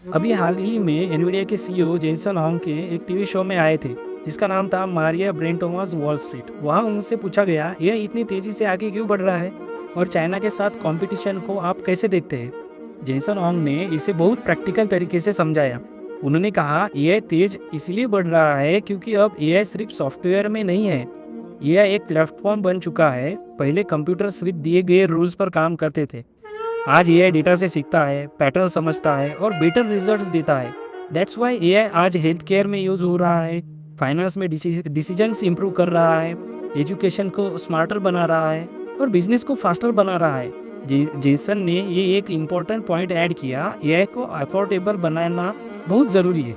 अभी हाल ही में एनवीडिया के सीईओ जेनसन होंग के एक टीवी शो में आए थे जिसका नाम था मारिया ब्रेंटोमास वॉल स्ट्रीट। वहाँ उनसे पूछा गया यह इतनी तेजी से आगे क्यों बढ़ रहा है और चाइना के साथ कंपटीशन को आप कैसे देखते हैं। जेनसन होंग ने इसे बहुत प्रैक्टिकल तरीके से समझाया। उन्होंने कहा एआई तेज इसलिए बढ़ रहा है क्योंकि अब एआई सिर्फ सॉफ्टवेयर में नहीं है, यह एक प्लेटफॉर्म बन चुका है। पहले कंप्यूटर सिर्फ दिए गए रूल्स पर काम करते थे, आज एआई डेटा से सीखता है, पैटर्न समझता है और बेटर रिजल्ट्स देता है। दैट्स वाई एआई आज हेल्थ केयर में यूज हो रहा है, फाइनेंस में डिसीजंस इंप्रूव कर रहा है, एजुकेशन को स्मार्टर बना रहा है और बिजनेस को फास्टर बना रहा है। जेसन ने ये एक इम्पोर्टेंट पॉइंट ऐड किया, एआई को अफोर्डेबल बनाना बहुत ज़रूरी है।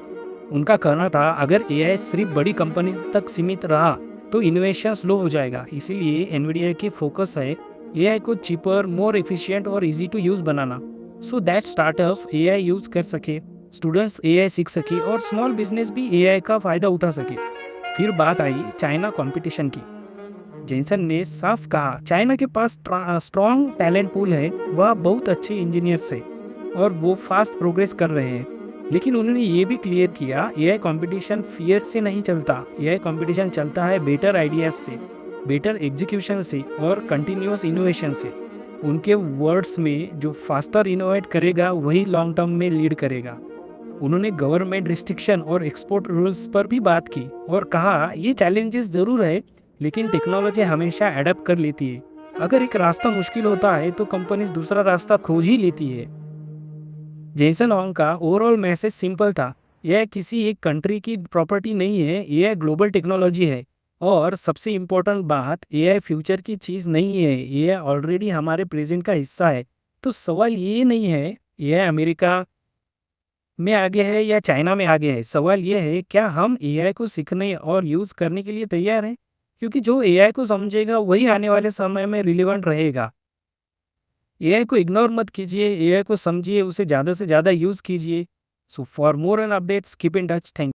उनका कहना था अगर एआई सिर्फ बड़ी कंपनीज तक सीमित रहा तो इनोवेशन स्लो हो जाएगा। इसीलिए एनवीडिया की फोकस है एआई को चीपर, मोर एफिशिएंट और इजी टू यूज बनाना, so that startup AI use कर सके, स्टूडेंट्स एआई सीख सके और स्मॉल बिजनेस भी एआई का फायदा उठा सके। फिर बात आई चाइना कंपटीशन की। जेनसन ने साफ कहा चाइना के पास स्ट्रॉन्ग टैलेंट पूल है, वह बहुत अच्छे इंजीनियर्स है और वो फास्ट प्रोग्रेस कर रहे हैं। लेकिन उन्होंने ये भी क्लियर किया एआई कंपटीशन फियर से नहीं चलता, एआई कंपटीशन चलता है बेटर आइडियाज से, बेटर एग्जीक्यूशन से और कंटिन्यूस इनोवेशन से। उनके वर्ड्स में जो फास्टर इनोवेट करेगा वही लॉन्ग टर्म में लीड करेगा। उन्होंने गवर्नमेंट रिस्ट्रिक्शन और एक्सपोर्ट रूल्स पर भी बात की और कहा ये चैलेंजेस जरूर है लेकिन टेक्नोलॉजी हमेशा अडेप्ट कर लेती है। अगर एक रास्ता मुश्किल होता है तो कंपनीज दूसरा रास्ता खोज ही लेती है। जेसन होंग का ओवरऑल मैसेज सिंपल था, यह किसी एक कंट्री की प्रॉपर्टी नहीं है, यह ग्लोबल टेक्नोलॉजी है। और सबसे इम्पोर्टेंट बात, एआई फ्यूचर की चीज़ नहीं है, ये ऑलरेडी हमारे प्रेजेंट का हिस्सा है। तो सवाल ये नहीं है यह अमेरिका में आगे है या चाइना में आगे है, सवाल ये है क्या हम एआई को सीखने और यूज़ करने के लिए तैयार हैं, क्योंकि जो एआई को समझेगा वही आने वाले समय में रिलेवेंट रहेगा। एआई को इग्नोर मत कीजिए, एआई को समझिए, उसे ज़्यादा से ज़्यादा यूज़ कीजिए। So for more and updates keep in touch. Thank